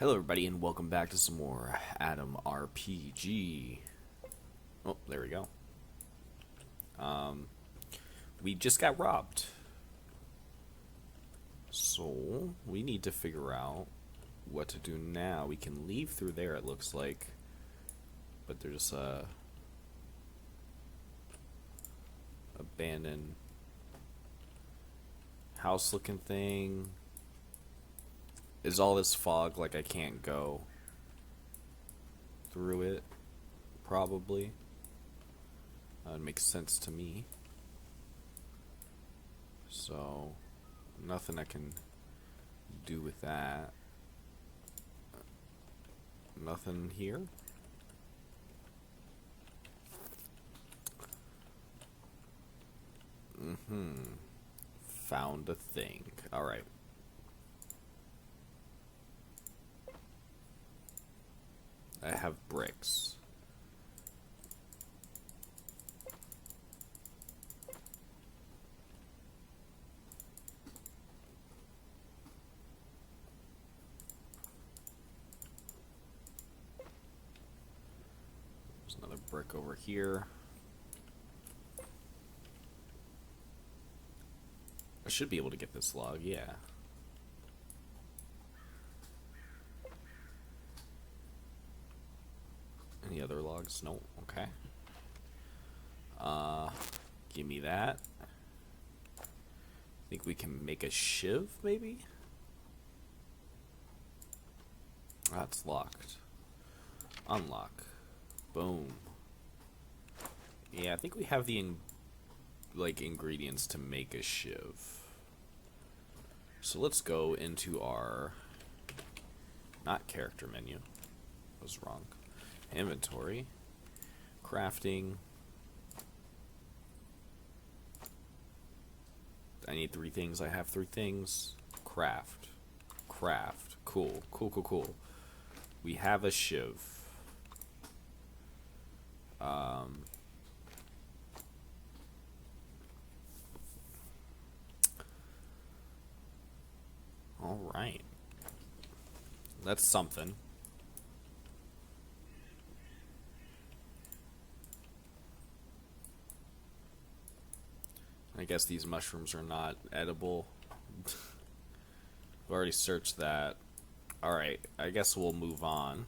Hello everybody and welcome back to some more Adam RPG. Oh, there we go. We just got robbed. So, we need to figure out what to do now. We can leave through there, it looks like. But there's a abandoned house looking thing. Is all this fog like I can't go through it? Probably. That would make sense to me. So, nothing I can do with that. Nothing here? Found a thing. Alright. I have bricks. There's another brick over here. I should be able to get this log, yeah. Any other logs? No. Okay. Give me that. Think we can make a shiv, maybe? That's locked. Unlock. Boom. Yeah, I think we have the ingredients to make a shiv. So let's go into our not character menu. I was wrong. Inventory, crafting. I need 3 things. I have 3 things. Craft. Cool. We have a shiv. All right. That's something. I guess these mushrooms are not edible. I've already searched that. Alright, I guess we'll move on.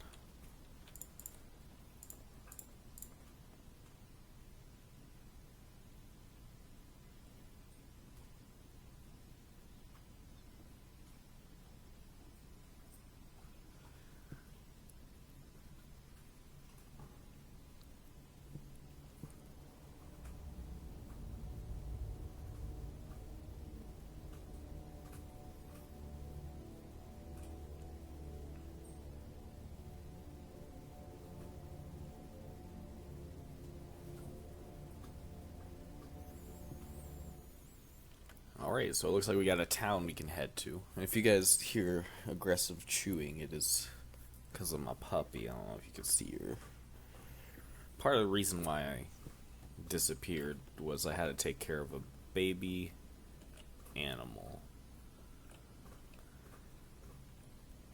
Alright, so it looks like we got a town we can head to. And if you guys hear aggressive chewing, it is because of my puppy. I don't know if you can see her. Part of the reason why I disappeared was I had to take care of a baby animal.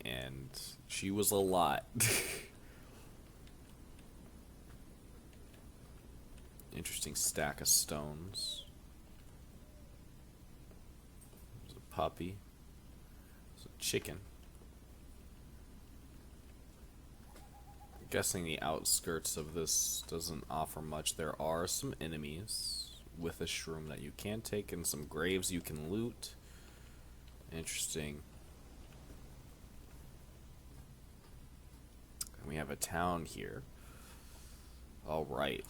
And she was a lot. Interesting stack of stones. Puppy. It's a chicken. I'm guessing the outskirts of this doesn't offer much. There are some enemies with a shroom that you can take and some graves you can loot. Interesting. And we have a town here. Alright.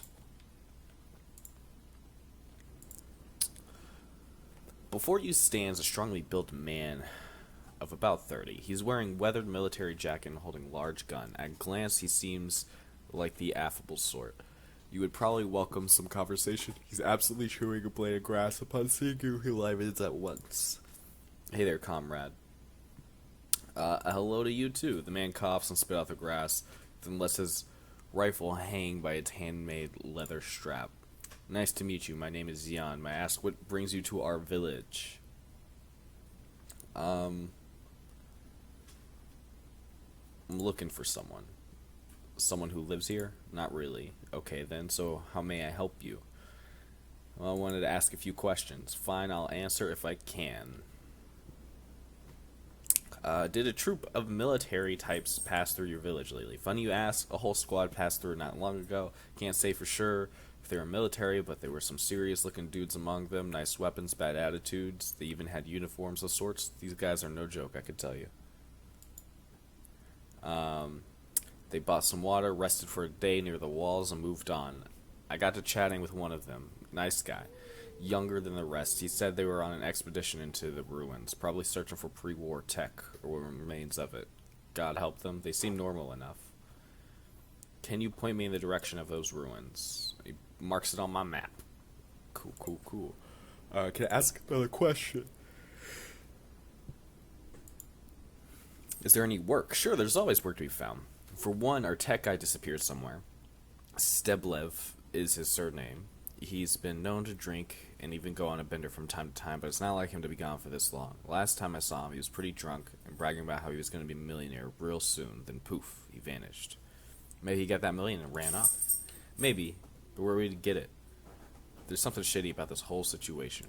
Before you stands a strongly built man of about 30. He's wearing weathered military jacket and holding large gun. At a glance, he seems like the affable sort. You would probably welcome some conversation. He's absolutely chewing a blade of grass. Upon seeing you, he livens at once. Hey there, comrade. A hello to you, too. The man coughs and spits out the grass, then lets his rifle hang by its handmade leather strap. Nice to meet you. My name is Jan. May I ask what brings you to our village? I'm looking for someone. Someone who lives here? Not really. Okay then, so how may I help you? Well, I wanted to ask a few questions. Fine, I'll answer if I can. Did a troop of military types pass through your village lately? Funny you ask, a whole squad passed through not long ago. Can't say for sure if they were military, but there were some serious looking dudes among them. Nice weapons, bad attitudes. They even had uniforms of sorts. These guys are no joke, I could tell you. They bought some water, rested for a day near the walls, and moved on. I got to chatting with one of them. Nice guy. Younger than the rest. He said they were on an expedition into the ruins, probably searching for pre-war tech, or what remains of it. God help them, they seem normal enough. Can you point me in the direction of those ruins? He marks it on my map. Cool, cool, cool. Can I ask another question? Is there any work? Sure, there's always work to be found. For one, our tech guy disappeared somewhere. Steblev is his surname. He's been known to drink and even go on a bender from time to time, but it's not like him to be gone for this long. Last time I saw him, he was pretty drunk and bragging about how he was going to be a millionaire real soon. Then poof, he vanished. Maybe he got that million and ran off. Maybe, but where would he get it? There's something shitty about this whole situation.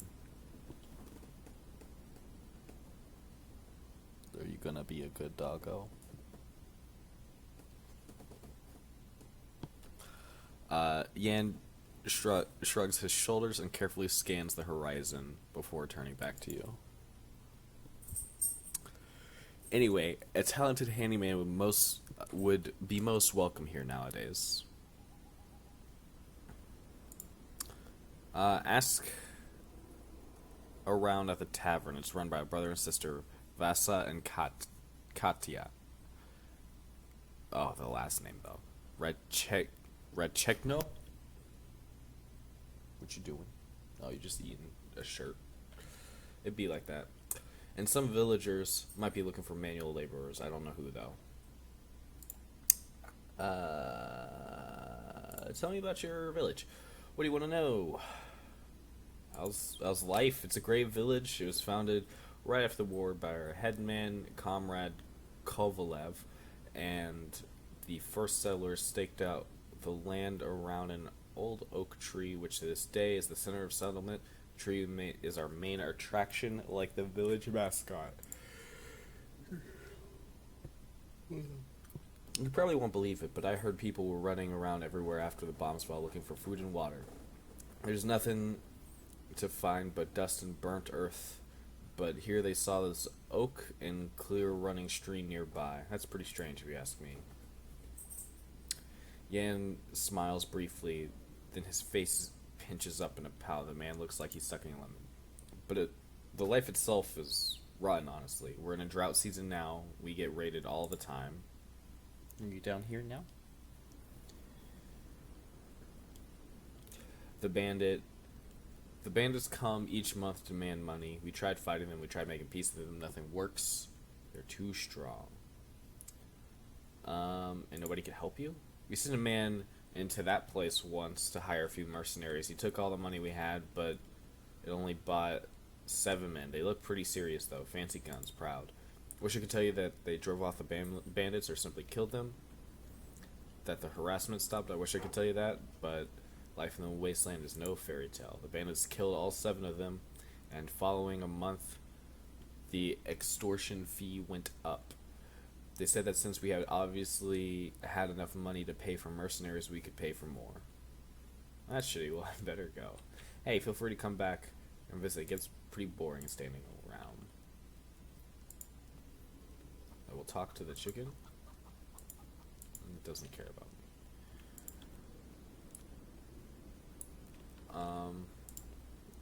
Are you gonna be a good doggo? Yan shrugs his shoulders and carefully scans the horizon before turning back to you. Anyway, a talented handyman would be most welcome here nowadays. Ask around at the tavern. It's run by a brother and sister, Vasa and Katya. Oh, the last name though. Redchekno? What you doing? Oh, you just eating a shirt. It'd be like that. And some villagers might be looking for manual laborers. I don't know who though. Tell me about your village. What do you want to know? How's life? It's a great village. It was founded right after the war by our headman, Comrade Kovalev, and the first settlers staked out the land around an old oak tree, which to this day is the center of settlement. The tree is our main attraction, like the village mascot. You probably won't believe it, but I heard people were running around everywhere after the bombs fell looking for food and water. There's nothing to find but dust and burnt earth, but here they saw this oak and clear running stream nearby. That's pretty strange if you ask me. Yan smiles briefly, then his face pinches up in a pout. The man looks like he's sucking a lemon. But the life itself is rotten, honestly. We're in a drought season now. We get raided all the time. Are you down here now? The bandits come each month to demand money. We tried fighting them. We tried making peace with them. Nothing works. They're too strong. And nobody can help you? We sent a man into that place once to hire a few mercenaries. He took all the money we had, but it only bought 7 men. They look pretty serious, though. Fancy guns, proud. Wish I could tell you that they drove off the bandits or simply killed them. That the harassment stopped. I wish I could tell you that, but life in the wasteland is no fairy tale. The bandits killed all 7 of them, and following a month, the extortion fee went up. They said that since we had obviously had enough money to pay for mercenaries, we could pay for more. That's shitty. Well, I better go. Hey, feel free to come back and visit. It gets pretty boring standing around. I will talk to the chicken. It doesn't care about me.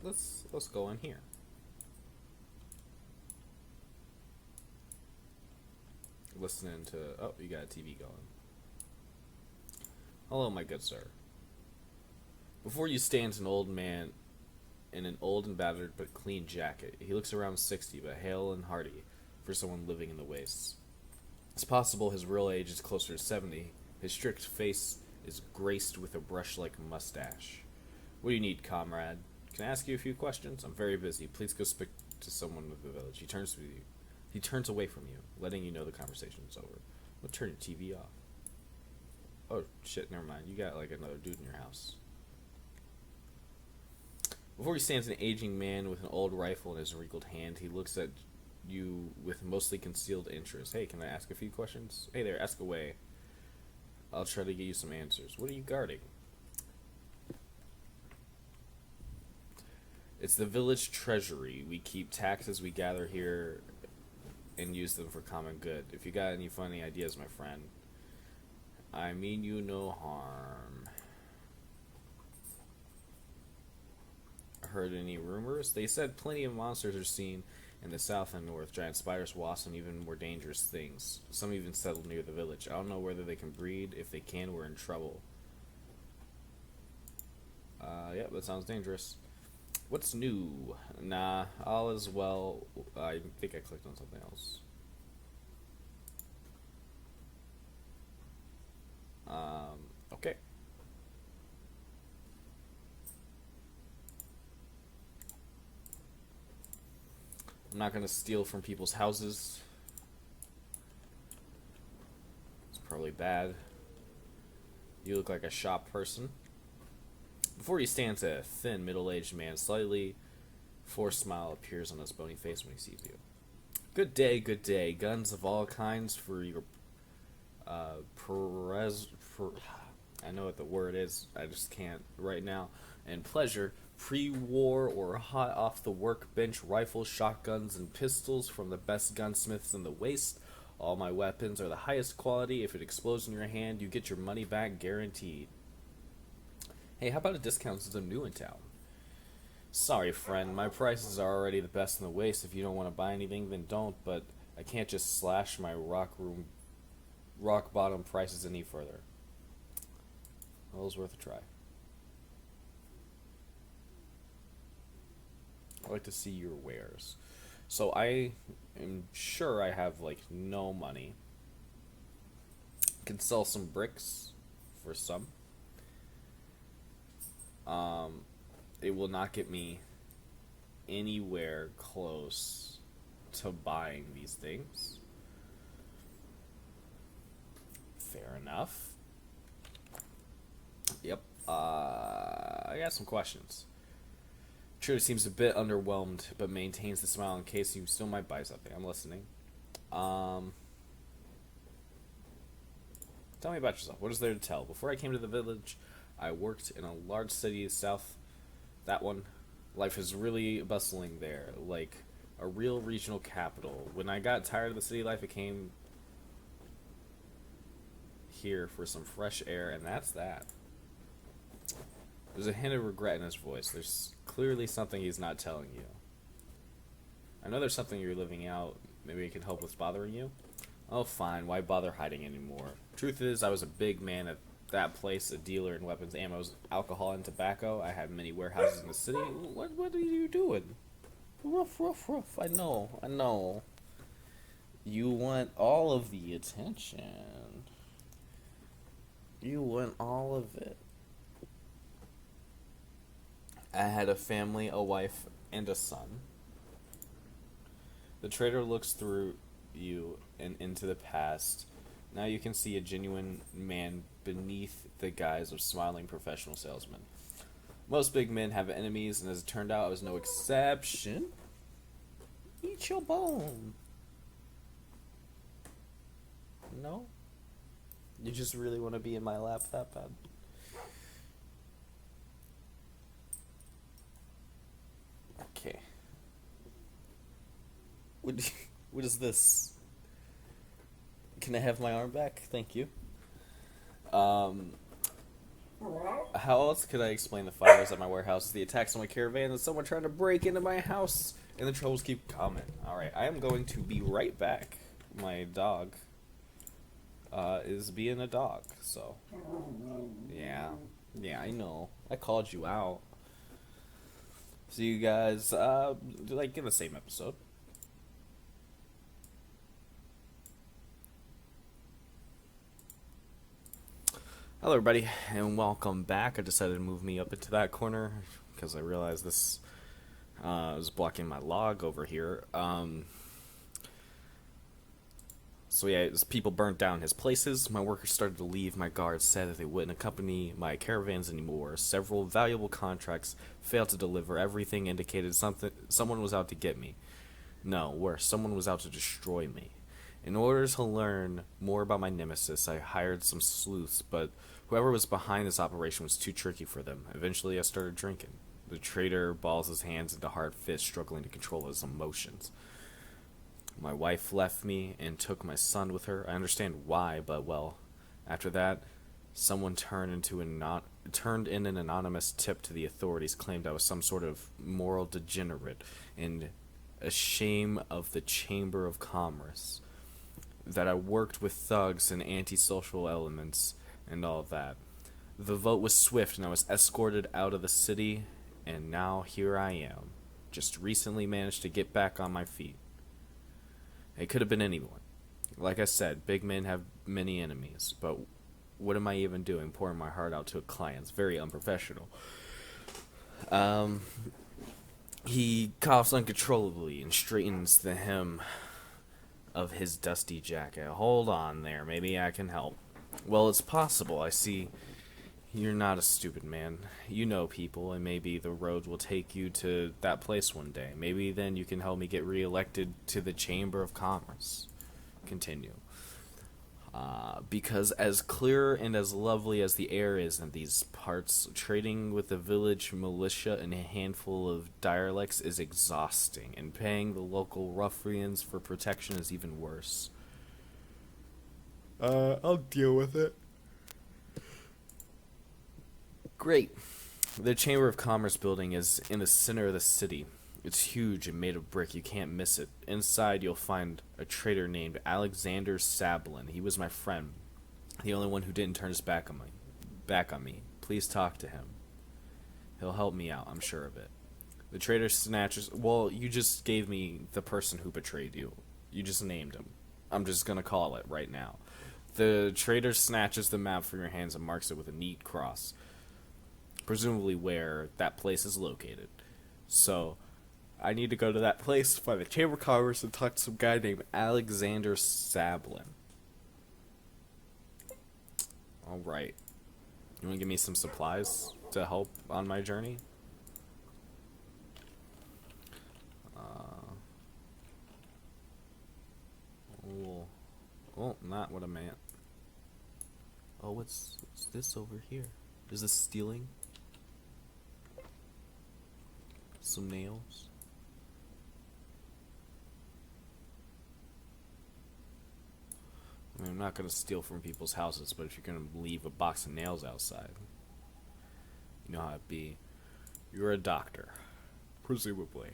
Let's go in here. Listening to... Oh, you got a TV going. Hello, my good sir. Before you stands an old man in an old and battered but clean jacket. He looks around 60, but hale and hearty for someone living in the wastes. It's possible his real age is closer to 70. His strict face is graced with a brush-like mustache. What do you need, comrade? Can I ask you a few questions? I'm very busy. Please go speak to someone with the village. He turns away from you, letting you know the conversation is over. We'll turn your TV off. Oh, shit, never mind. You got, like, another dude in your house. Before you stands an aging man with an old rifle in his wrinkled hand. He looks at you with mostly concealed interest. Hey, can I ask a few questions? Hey there, ask away. I'll try to get you some answers. What are you guarding? It's the village treasury. We keep taxes we gather here and use them for common good. If you got any funny ideas, my friend, I mean you no harm. Heard any rumors? They said plenty of monsters are seen in the south and north. Giant spiders, wasps, and even more dangerous things. Some even settled near the village. I don't know whether they can breed. If they can, we're in trouble. Yep, that sounds dangerous. What's new? Nah, all is well. I think I clicked on something else. Okay. I'm not gonna steal from people's houses. It's probably bad. You look like a shop person. Before you stands a thin, middle-aged man. Slightly forced smile appears on his bony face when he sees you. Good day, good day. Guns of all kinds for your I know what the word is. I just can't right now. And pleasure. Pre-war or hot off the workbench rifles, shotguns, and pistols from the best gunsmiths in the Waste. All my weapons are the highest quality. If it explodes in your hand, you get your money back guaranteed. Hey, how about a discount since I'm new in town? Sorry, friend. My prices are already the best in the Waste. If you don't want to buy anything, then don't. But I can't just slash my rock bottom prices any further. Well, it was worth a try. I'd like to see your wares. So I am sure I have, like, no money. Can sell some bricks for some. It will not get me anywhere close to buying these things. Fair enough. Yep. I got some questions. Trader seems a bit underwhelmed, but maintains the smile in case you still might buy something. I'm listening. Tell me about yourself. What is there to tell? Before I came to the village, I worked in a large city south. That one. Life is really bustling there, like a real regional capital. When I got tired of the city life, I came here for some fresh air, and that's that. There's a hint of regret in his voice. There's clearly something he's not telling you. I know there's something you're living out. Maybe it can help with bothering you? Oh, fine. Why bother hiding anymore? Truth is, I was a big man at that place, a dealer in weapons, ammo, alcohol, and tobacco. I had many warehouses in the city. What are you doing? Ruff, ruff, ruff. I know. You want all of the attention. You want all of it. I had a family, a wife, and a son. The trader looks through you and into the past. Now you can see a genuine man beneath the guise of smiling professional salesman. Most big men have enemies, and as it turned out, I was no exception. Eat your bone. No? You just really want to be in my lap that bad? Okay. What is this? Can I have my arm back? Thank you. How else could I explain the fires at my warehouse, the attacks on my caravan, and someone trying to break into my house? And the troubles keep coming. Alright, I am going to be right back. My dog is being a dog, so. Yeah, I know. I called you out. See you guys, like, in the same episode. Hello everybody, and welcome back. I decided to move me up into that corner, because I realized this was blocking my log over here. So So yeah, as people burnt down his places, my workers started to leave, my guards said that they wouldn't accompany my caravans anymore. Several valuable contracts failed to deliver. Everything indicated someone was out to get me. No, worse, someone was out to destroy me. In order to learn more about my nemesis, I hired some sleuths, but whoever was behind this operation was too tricky for them. Eventually, I started drinking. The traitor balls his hands into hard fists, struggling to control his emotions. My wife left me and took my son with her. I understand why, but well, after that, someone turned in an anonymous tip to the authorities, claimed I was some sort of moral degenerate and a shame of the Chamber of Commerce, that I worked with thugs and antisocial elements and all of that. The vote was swift and I was escorted out of the city, and now here I am. Just recently managed to get back on my feet. It could have been anyone. Like I said, big men have many enemies, but what am I even doing pouring my heart out to a client? It's very unprofessional. He coughs uncontrollably and straightens the hem of his dusty jacket. Hold on there, maybe I can help. Well, it's possible. I see you're not a stupid man. You know people, and maybe the road will take you to that place one day. Maybe then you can help me get reelected to the Chamber of Commerce. Continue. Because as clear and as lovely as the air is in these parts, trading with the village militia and a handful of dialects is exhausting, and paying the local ruffians for protection is even worse. I'll deal with it. Great. The Chamber of Commerce building is in the center of the city. It's huge and made of brick. You can't miss it. Inside, you'll find a trader named Alexander Sablin. He was my friend, the only one who didn't turn his back on me. Please talk to him. He'll help me out, I'm sure of it. The trader snatches... Well, you just gave me the person who betrayed you. You just named him. I'm just gonna call it right now. The trader snatches the map from your hands and marks it with a neat cross, presumably where that place is located. So, I need to go to that place, find the Chamber of Commerce, and talk to some guy named Alexander Sablin. Alright. You want to give me some supplies to help on my journey? Oh, not what I meant. Oh, what's this over here? Is this stealing? Some nails? I mean, I'm not going to steal from people's houses, but if you're going to leave a box of nails outside, you know how it be. You're a doctor, presumably.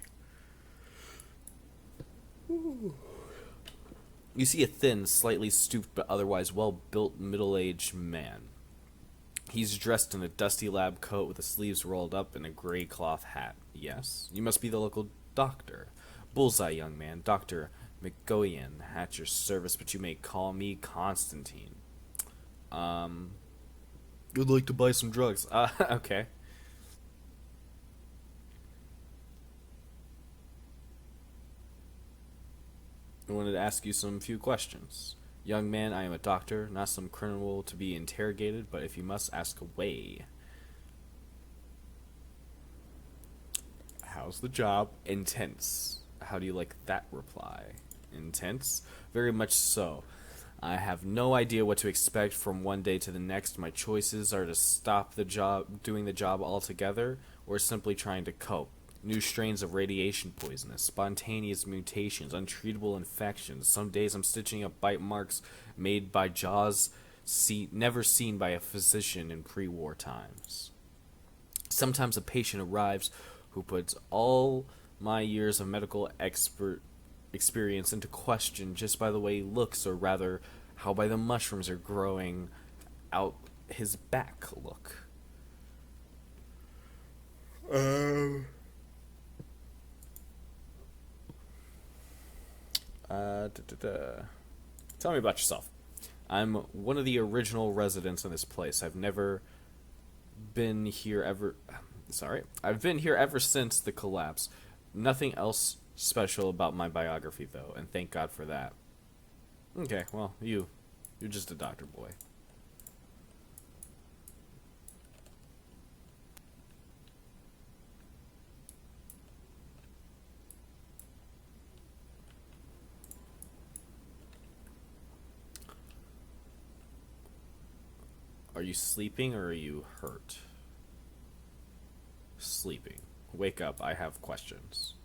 Ooh. You see a thin, slightly stooped, but otherwise well-built middle-aged man. He's dressed in a dusty lab coat with the sleeves rolled up and a gray cloth hat. Yes, you must be the local doctor. Bullseye, young man. Dr. McGoyan at your service, but you may call me Constantine. Would like to buy some drugs. Okay. I wanted to ask you some few questions. Young man, I am a doctor, not some criminal to be interrogated, but if you must, ask away. How's the job? Intense. How do you like that reply? Intense? Very much so. I have no idea what to expect from one day to the next. My choices are to stop doing the job altogether, or simply trying to cope. New strains of radiation poisonous, spontaneous mutations, untreatable infections. Some days I'm stitching up bite marks made by jaws never seen by a physician in pre-war times. Sometimes a patient arrives who puts all my years of medical experience into question just by the way he looks, or rather, how by the mushrooms are growing out his back look. Tell me about yourself. I'm one of the original residents of this place. I've been here ever since the collapse. Nothing else special about my biography, though, and thank God for that. Okay, well, you're just a doctor boy. Are you sleeping or are you hurt? Sleeping. Wake up, I have questions.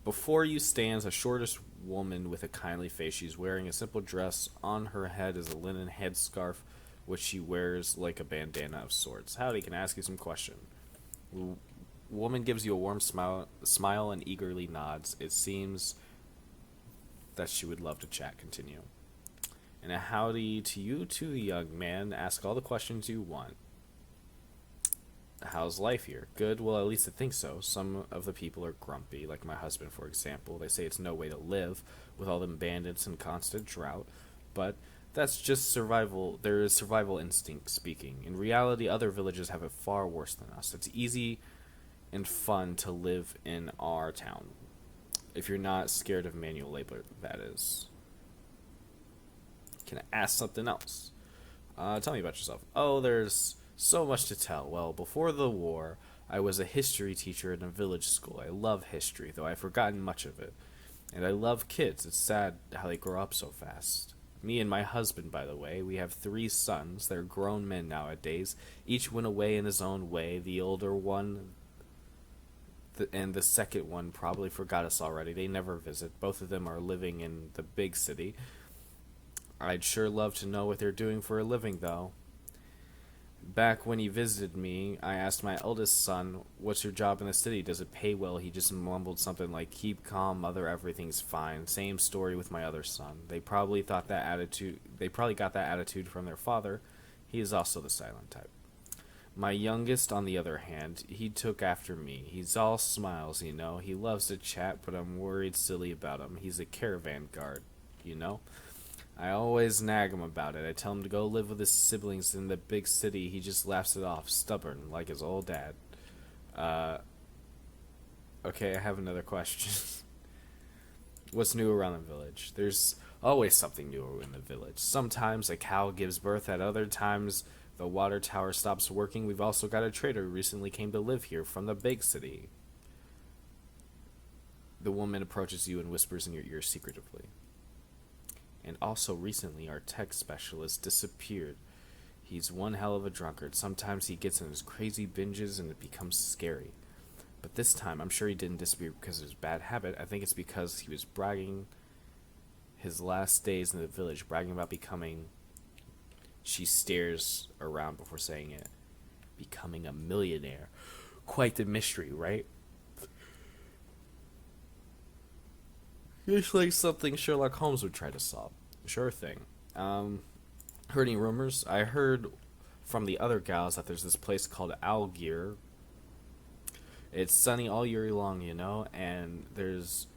Before you stands a shortish woman with a kindly face. She's wearing a simple dress. On her head is a linen headscarf, which she wears like a bandana of sorts. Howdy, can I ask you some question? Woman gives you a warm smile and eagerly nods. It seems that she would love to chat. Continue. And a howdy to you too, young man. Ask all the questions you want. How's life here? Good? Well, at least I think so. Some of the people are grumpy, like my husband, for example. They say it's no way to live, with all them bandits and constant drought. But that's just survival. There is survival instinct speaking. In reality, other villages have it far worse than us. It's easy and fun to live in our town. If you're not scared of manual labor, that is. Can I ask something else? Tell me about yourself. Oh, there's so much to tell. Well, before the war, I was a history teacher in a village school. I love history, though I've forgotten much of it. And I love kids. It's sad how they grow up so fast. Me and my husband, by the way, we have 3 sons. They're grown men nowadays. Each went away in his own way. The older one and the second one probably forgot us already. They never visit. Both of them are living in the big city. I'd sure love to know what they're doing for a living, though. Back when he visited me, I asked my eldest son, "What's your job in the city? Does it pay well?" He just mumbled something like, "Keep calm, mother, everything's fine." Same story with my other son. They probably got that attitude from their father. He is also the silent type. My youngest, on the other hand, he took after me. He's all smiles, you know. He loves to chat, but I'm worried silly about him. He's a caravan guard, you know. I always nag him about it. I tell him to go live with his siblings in the big city. He just laughs it off, stubborn, like his old dad. Okay, I have another question. What's new around the village? There's always something new in the village. Sometimes a cow gives birth, at other times the water tower stops working. We've also got a trader who recently came to live here from the big city. The woman approaches you and whispers in your ear secretively. And also recently our tech specialist disappeared. He's one hell of a drunkard. Sometimes he gets in his crazy binges and it becomes scary. But this time, I'm sure he didn't disappear because of his bad habit. I think it's because he was bragging his last days in the village, bragging about becoming... She stares around before saying it. Becoming a millionaire. Quite the mystery, right? It's like something Sherlock Holmes would try to solve. Sure thing. Heard any rumors? I heard from the other gals that there's this place called Algier. It's sunny all year long, you know, and there's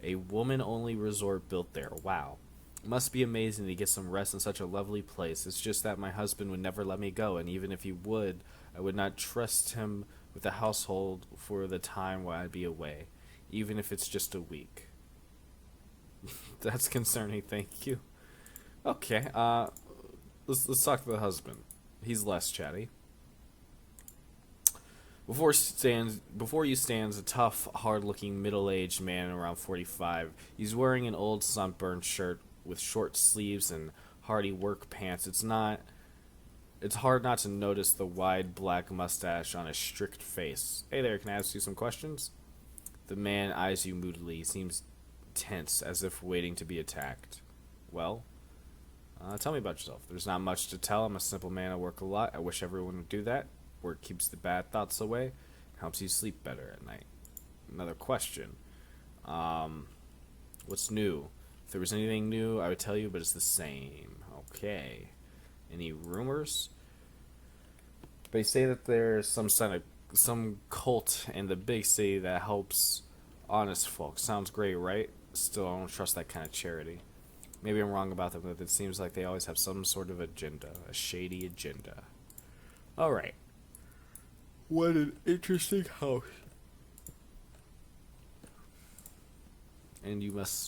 a woman-only resort built there. Wow. Must be amazing to get some rest in such a lovely place. It's just that my husband would never let me go, and even if he would, I would not trust him with the household for the time while I'd be away, even if it's just a week. That's concerning, thank you. Okay, let's talk to the husband. He's less chatty. Before you stands a tough, hard-looking, middle-aged man around 45. He's wearing an old sunburned shirt with short sleeves and hardy work pants. It's hard not to notice the wide black mustache on his strict face. Hey there, can I ask you some questions? The man eyes you moodily. He seems tense, as if waiting to be attacked. Well, tell me about yourself. There's not much to tell. I'm a simple man. I work a lot. I wish everyone would do that. Work keeps the bad thoughts away. Helps you sleep better at night. Another question. What's new? If there was anything new, I would tell you, but it's the same. Okay. Any rumors? They say that there's some cult in the big city that helps honest folks. Sounds great, right? Still, I don't trust that kind of charity. Maybe I'm wrong about them, but it seems like they always have some sort of agenda. A shady agenda. Alright. What an interesting house. And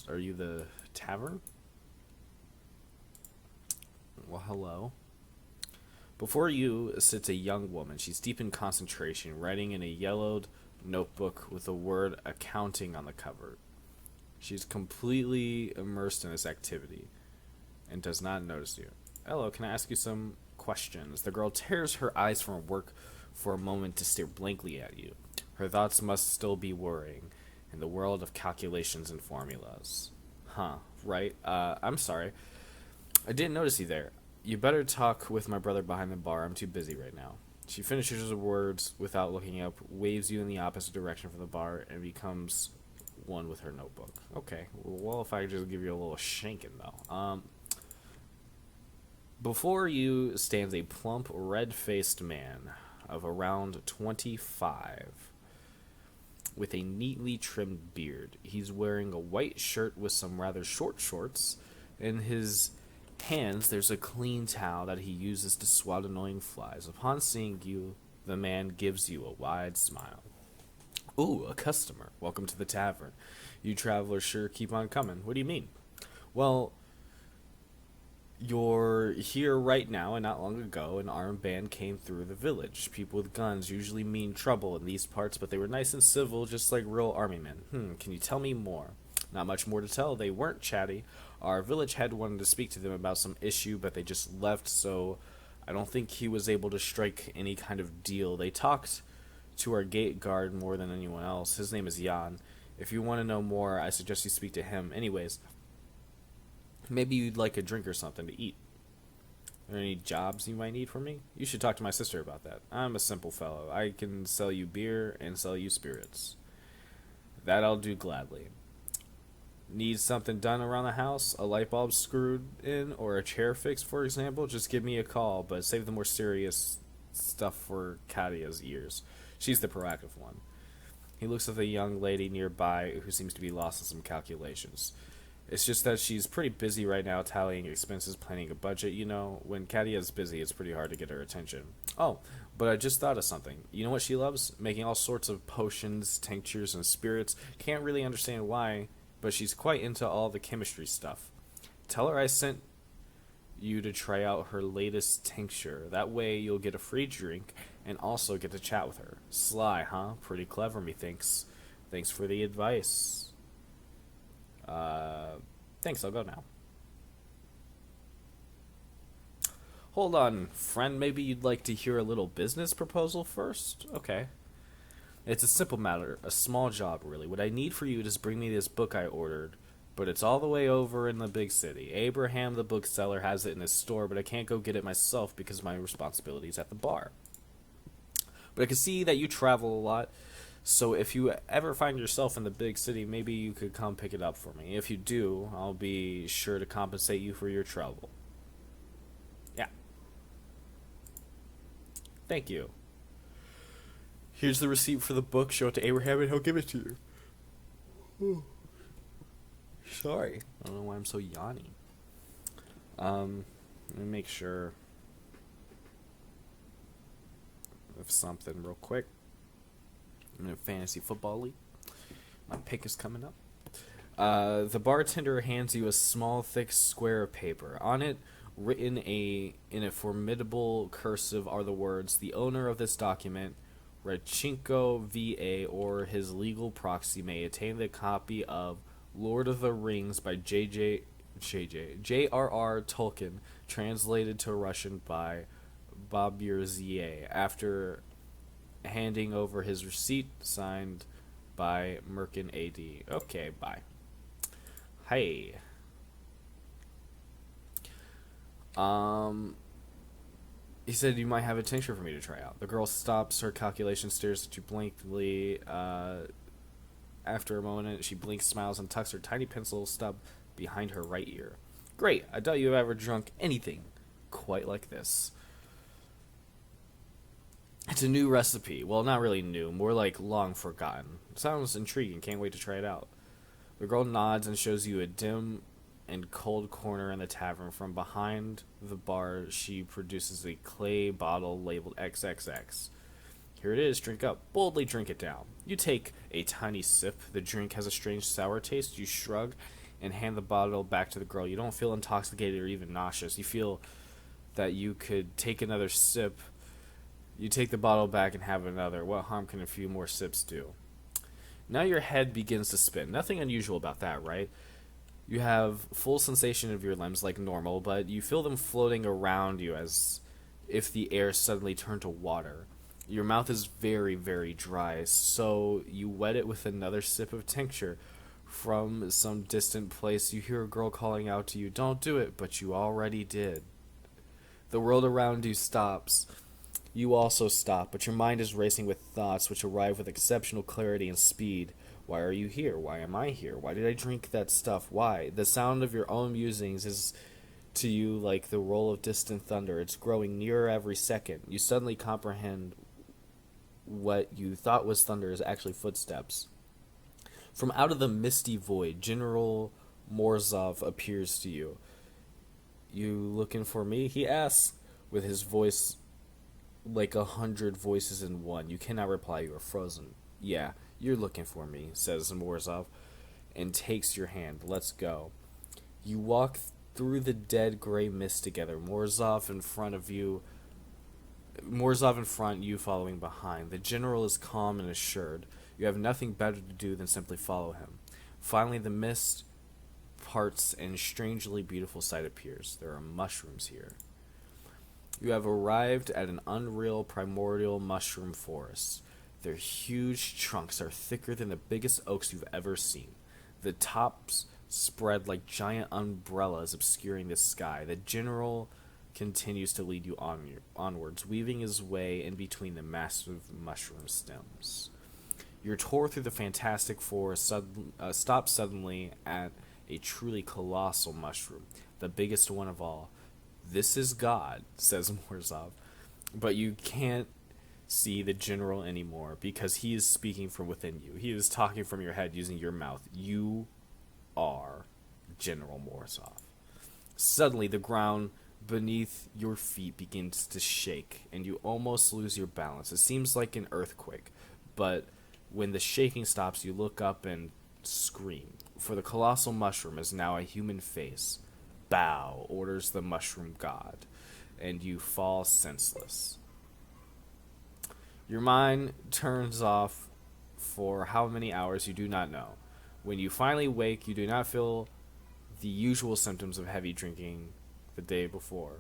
are you the tavern? Well, hello. Before you sits a young woman. She's deep in concentration, writing in a yellowed notebook with the word accounting on the cover. She's completely immersed in this activity and does not notice you. Hello, can I ask you some questions? The girl tears her eyes from her work for a moment to stare blankly at you. Her thoughts must still be worrying in the world of calculations and formulas. Huh, right. I'm sorry. I didn't notice you there. You better talk with my brother behind the bar. I'm too busy right now. She finishes her words without looking up, waves you in the opposite direction from the bar, and becomes one with her notebook. Okay, well, if I could just give you a little shanking, though. Before you stands a plump, red-faced man of around 25 with a neatly trimmed beard. He's wearing a white shirt with some rather short shorts. In his hands, there's a clean towel that he uses to swat annoying flies. Upon seeing you, the man gives you a wide smile. Ooh, a customer. Welcome to the tavern. You travelers sure keep on coming. What do you mean? Well, you're here right now, and not long ago, an armed band came through the village. People with guns usually mean trouble in these parts, but they were nice and civil, just like real army men. Can you tell me more? Not much more to tell. They weren't chatty. Our village head wanted to speak to them about some issue, but they just left, so I don't think he was able to strike any kind of deal. They talked to our gate guard more than anyone else. His name is Jan. If you want to know more, I suggest you speak to him. Anyways, maybe you'd like a drink or something to eat. Are there any jobs you might need from me? You should talk to my sister about that. I'm a simple fellow. I can sell you beer and sell you spirits. That I'll do gladly. Need something done around the house? A light bulb screwed in or a chair fixed, for example? Just give me a call, but save the more serious stuff for Kadia's ears. She's the proactive one. He looks at the young lady nearby who seems to be lost in some calculations. It's just that she's pretty busy right now tallying expenses, planning a budget. You know, when Kadia's busy, it's pretty hard to get her attention. Oh, but I just thought of something. You know what she loves? Making all sorts of potions, tinctures, and spirits. Can't really understand why, but she's quite into all the chemistry stuff. Tell her I sent you to try out her latest tincture. That way you'll get a free drink and also get to chat with her. Sly, huh? Pretty clever, methinks. Thanks for the advice. Thanks, I'll go now. Hold on, friend, maybe you'd like to hear a little business proposal first? Okay. It's a simple matter, a small job, really. What I need for you is bring me this book I ordered, but it's all the way over in the big city. Abraham, the bookseller, has it in his store, but I can't go get it myself because of my responsibilities at the bar. But I can see that you travel a lot, so if you ever find yourself in the big city, maybe you could come pick it up for me. If you do, I'll be sure to compensate you for your trouble. Yeah. Thank you. Here's the receipt for the book. Show it to Abraham and he'll give it to you. Sorry. I don't know why I'm so yawny. Let me make sure of something real quick. I'm in a fantasy football league. My pick is coming up. The bartender hands you a small, thick square of paper. On it, written in a formidable cursive, are the words, "The owner of this document, Rechinko VA, or his legal proxy, may attain the copy of Lord of the Rings by J.R.R. Tolkien, translated to Russian by Bobierzier, after handing over his receipt, signed by Merkin AD." Okay, bye. Hey. He said you might have a tincture for me to try out. The girl stops her calculation, stares at you blankly. After a moment, she blinks, smiles, and tucks her tiny pencil stub behind her right ear. Great, I doubt you've ever drunk anything quite like this. It's a new recipe. Well, not really new, more like long forgotten. Sounds intriguing, can't wait to try it out. The girl nods and shows you a dim and cold corner in the tavern. From behind the bar, she produces a clay bottle labeled XXX. Here it is, drink up. Boldly drink it down. You take a tiny sip. The drink has a strange sour taste. You shrug and hand the bottle back to the girl. You don't feel intoxicated or even nauseous. You feel that you could take another sip. You take the bottle back and have another. What harm can a few more sips do? Now your head begins to spin. Nothing unusual about that, right? You have full sensation of your limbs like normal, but you feel them floating around you as if the air suddenly turned to water. Your mouth is very, very dry, so you wet it with another sip of tincture. From some distant place, you hear a girl calling out to you, "Don't do it," but you already did. The world around you stops. You also stop, but your mind is racing with thoughts which arrive with exceptional clarity and speed. Why are you here? Why am I here? Why did I drink that stuff? Why? The sound of your own musings is to you like the roll of distant thunder. It's growing nearer every second. You suddenly comprehend what you thought was thunder is actually footsteps. From out of the misty void, General Morzov appears to you. "You looking for me?" he asks, with his voice like 100 voices in one. You cannot reply. You are frozen. "Yeah, you're looking for me," says Morzov, and takes your hand. "Let's go." You walk through the dead gray mist together. Morzov in front, you following behind. The general is calm and assured. You have nothing better to do than simply follow him. Finally, the mist parts and a strangely beautiful sight appears. There are mushrooms here. You have arrived at an unreal primordial mushroom forest. Their huge trunks are thicker than the biggest oaks you've ever seen. The tops spread like giant umbrellas obscuring the sky. The general continues to lead you onwards, weaving his way in between the massive mushroom stems. Your tour through the fantastic forest stops suddenly at a truly colossal mushroom, the biggest one of all. "This is God," says Morzov, but you can't see the general anymore because he is speaking from within you. He is talking from your head using your mouth. You are General Morzov. Suddenly, the ground beneath your feet begins to shake, and you almost lose your balance. It seems like an earthquake, but when the shaking stops, you look up and scream, for the colossal mushroom is now a human face. "Bow," orders the mushroom god, and you fall senseless. Your mind turns off for how many hours you do not know. When you finally wake, you do not feel the usual symptoms of heavy drinking the day before.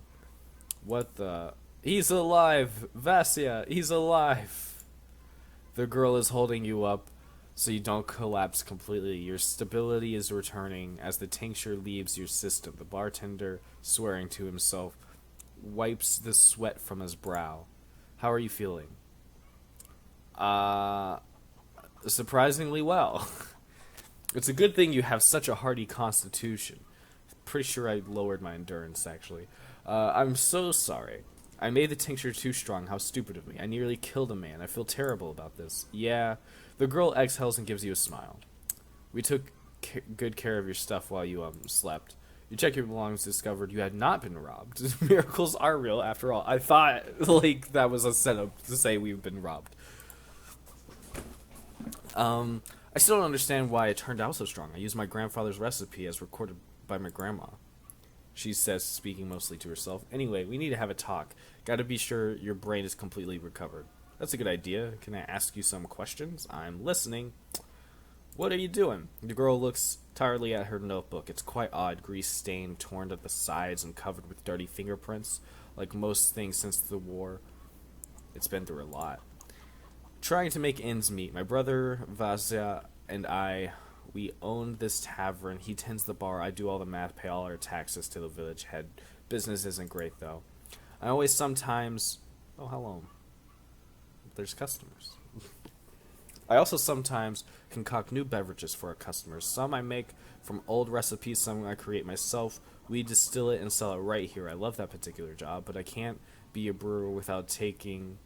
What the... "He's alive! Vasya, he's alive!" The girl is holding you up so you don't collapse completely. Your stability is returning as the tincture leaves your system. The bartender, swearing to himself, wipes the sweat from his brow. "How are you feeling?" Surprisingly well. It's a good thing you have such a hardy constitution. Pretty sure I lowered my endurance, actually. "I'm so sorry. I made the tincture too strong. How stupid of me. I nearly killed a man. I feel terrible about this." "Yeah." The girl exhales and gives you a smile. "We took good care of your stuff while you slept. You checked your belongings, discovered you had not been robbed." Miracles are real, after all. I thought that was a setup to say we've been robbed. I still don't understand why it turned out so strong. I used my grandfather's recipe as recorded by my grandma," she says, speaking mostly to herself. "Anyway, we need to have a talk. Gotta be sure your brain is completely recovered." "That's a good idea. Can I ask you some questions?" "I'm listening." "What are you doing?" The girl looks tiredly at her notebook. It's quite odd, grease-stained, torn at the sides, and covered with dirty fingerprints. Like most things since the war, it's been through a lot. "Trying to make ends meet. My brother, Vasya, and I, we own this tavern. He tends the bar. I do all the math, pay all our taxes to the village head. Business isn't great, though. I always sometimes... Oh, hello. There's customers. I also sometimes concoct new beverages for our customers. Some I make from old recipes, some I create myself. We distill it and sell it right here. I love that particular job, but I can't be a brewer without taking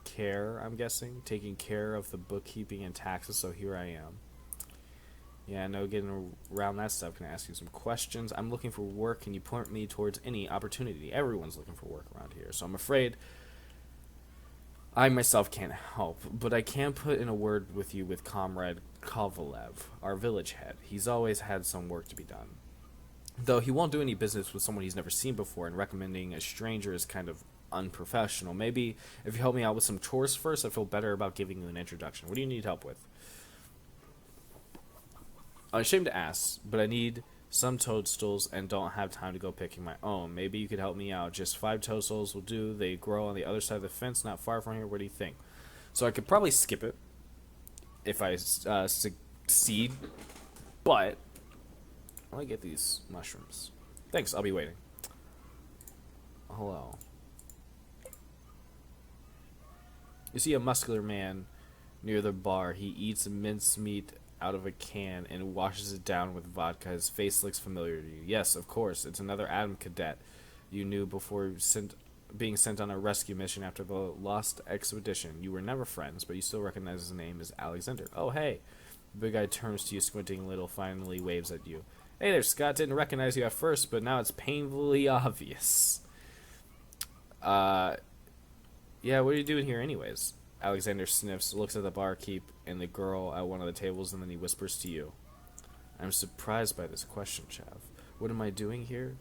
care, I'm guessing. Taking care of the bookkeeping and taxes, so here I am. Yeah, no getting around that stuff. Can I ask you some questions? I'm looking for work. Can you point me towards any opportunity? Everyone's looking for work around here, so I'm afraid I myself can't help, but I can put in a word with you with Comrade Kovalev, our village head. He's always had some work to be done. Though he won't do any business with someone he's never seen before, and recommending a stranger is kind of unprofessional. Maybe if you help me out with some chores first, I feel better about giving you an introduction. What do you need help with? I'm ashamed to ask, but I need some toadstools and don't have time to go picking my own. Maybe you could help me out. Just 5 toadstools will do. They grow on the other side of the fence, not far from here. What do you think? So I could probably skip it if I succeed, but I want to get these mushrooms. Thanks, I'll be waiting. Hello. You see a muscular man near the bar. He eats mincemeat out of a can and washes it down with vodka. His face looks familiar to you. Yes, of course, it's another Adam cadet you knew before being sent on a rescue mission after the Lost Expedition. You were never friends, but you still recognize his name as Alexander. Oh, hey. The big guy turns to you, squinting a little, finally waves at you. Hey there, Scott. Didn't recognize you at first, but now it's painfully obvious. Yeah, what are you doing here anyways? Alexander sniffs, looks at the barkeep and the girl at one of the tables, and then he whispers to you. I'm surprised by this question, Chav. What am I doing here?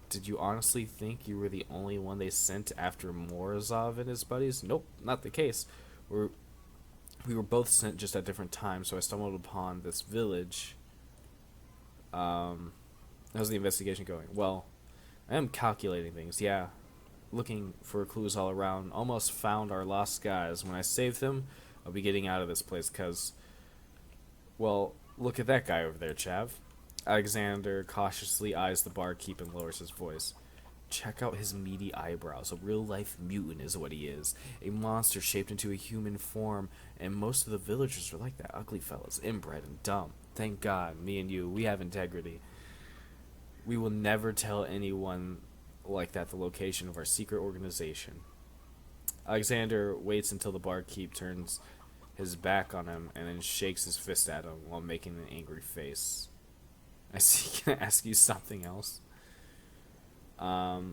Did you honestly think you were the only one they sent after Morozov and his buddies? Nope, not the case. We were both sent just at different times, so I stumbled upon this village. How's the investigation going? Well, I am calculating things, yeah. Looking for clues all around. Almost found our lost guys. When I save them, I'll be getting out of this place, cause, well, look at that guy over there, Chav. Alexander cautiously eyes the barkeep and lowers his voice. Check out his meaty eyebrows. A real-life mutant is what he is. A monster shaped into a human form, and most of the villagers are like that. Ugly fellas, inbred and dumb. Thank God, me and you, we have integrity. We will never tell anyone like that the location of our secret organization. Alexander waits until the barkeep turns his back on him and then shakes his fist at him while making an angry face. I see. Can I ask you something else? Heard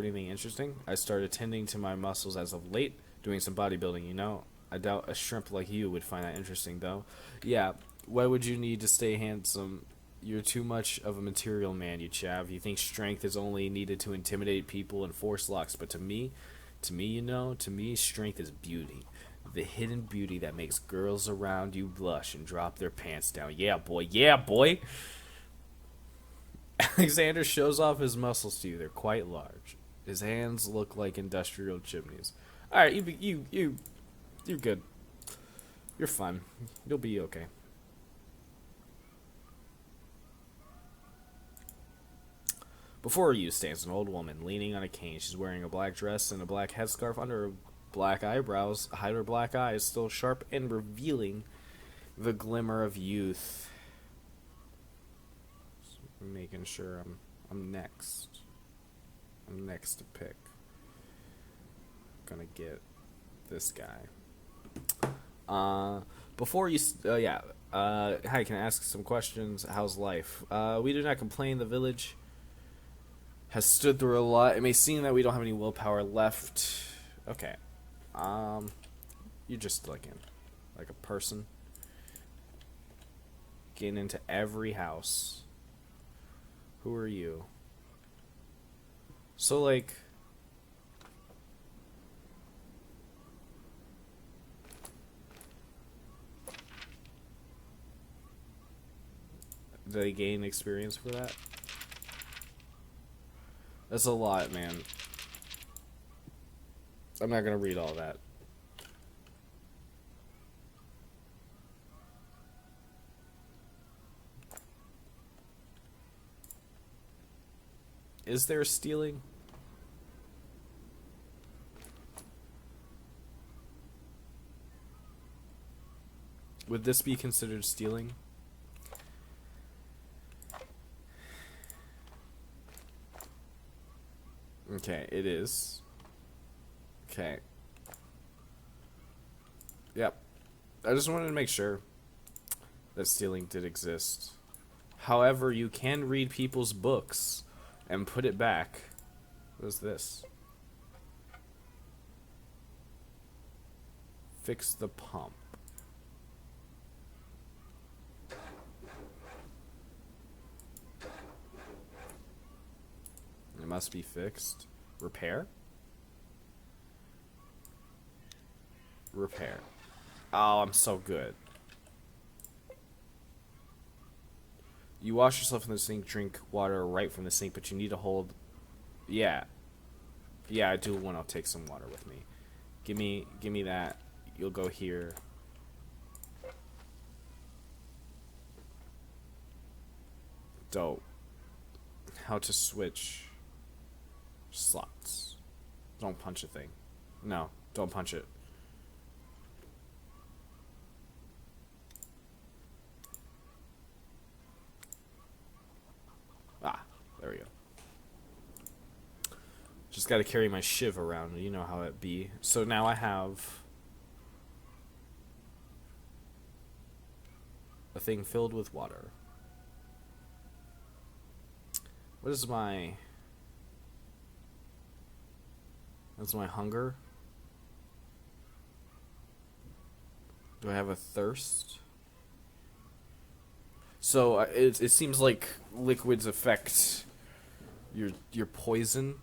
anything interesting? I started tending to my muscles as of late, doing some bodybuilding, you know. I doubt a shrimp like you would find that interesting, though. Yeah, why would you need to stay handsome? You're too much of a material man, you chav. You think strength is only needed to intimidate people and force locks, but to me, you know, to me, strength is beauty. The hidden beauty that makes girls around you blush and drop their pants down. Yeah, boy. Yeah, boy. Alexander shows off his muscles to you. They're quite large. His hands look like industrial chimneys. All right, you're good. You're fine. You'll be okay. Before you stands an old woman leaning on a cane. She's wearing a black dress and a black headscarf under her black eyebrows. Hide her black eyes, still sharp and revealing the glimmer of youth. Making sure I'm next. I'm next to pick. Gonna get this guy. Before you, hi, can I ask some questions? How's life? We do not complain. The village has stood through a lot. It may seem that we don't have any willpower left. Okay. You're just like a person getting into every house. Who are you? So, like, do they gain experience for that? That's a lot, man. I'm not gonna read all that. Is there stealing? Would this be considered stealing? Okay, it is. Okay. Yep. I just wanted to make sure that stealing did exist. However, you can read people's books and put it back. What is this? Fix the pump. It must be fixed. Repair? Repair. Oh, I'm so good. You wash yourself in the sink, drink water right from the sink, but you need to hold... Yeah. Yeah, I do want to take some water with me. Give me that. You'll go here. Dope. How to switch slots. Don't punch a thing. No, don't punch it. Ah, there we go. Just gotta carry my shiv around, you know how it be. So now I have a thing filled with water. What is my... That's my hunger? Do I have a thirst? So it seems like liquids affect your poison.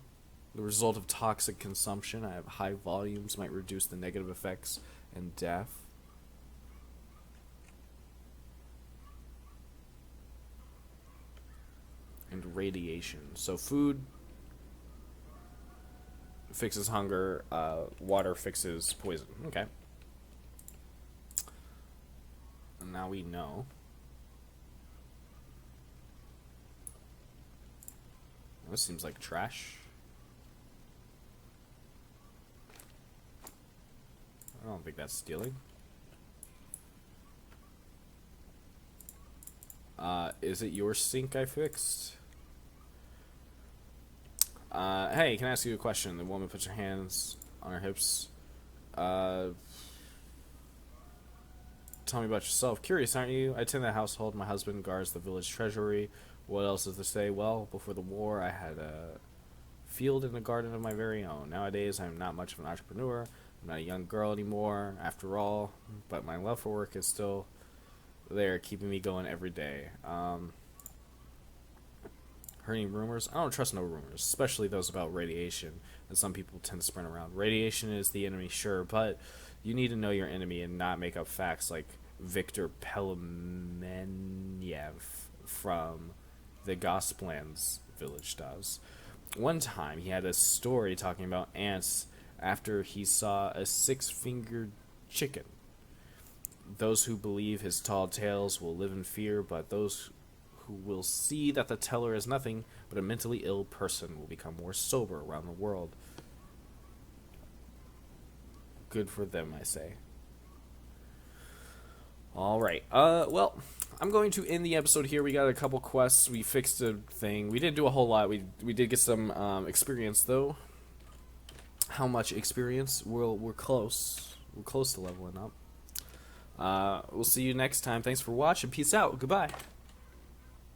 The result of toxic consumption. I have high volumes, might reduce the negative effects and death. And radiation. So food fixes hunger, water fixes poison. Okay. And now we know. This seems like trash. I don't think that's stealing. Is it your sink I fixed? Hey, can I ask you a question? The woman puts her hands on her hips. Tell me about yourself. Curious, aren't you? I attend the household. My husband guards the village treasury. What else is to say? Well, before the war, I had a field and a garden of my very own. Nowadays, I'm not much of an entrepreneur. I'm not a young girl anymore, after all. But my love for work is still there, keeping me going every day. Heard any rumors? I don't trust no rumors, especially those about radiation, that some people tend to spread around. Radiation is the enemy, sure, but you need to know your enemy and not make up facts like Victor Pelamenyev from the Gosplan's village does. One time, he had a story talking about ants after he saw a six-fingered chicken. Those who believe his tall tales will live in fear, but those who will see that the teller is nothing but a mentally ill person will become more sober around the world. Good for them, I say. Alright, well, I'm going to end the episode here. We got a couple quests, we fixed a thing. We didn't do a whole lot, we did get some experience, though. How much experience? We're close. We're close to leveling up. We'll see you next time. Thanks for watching. Peace out. Goodbye.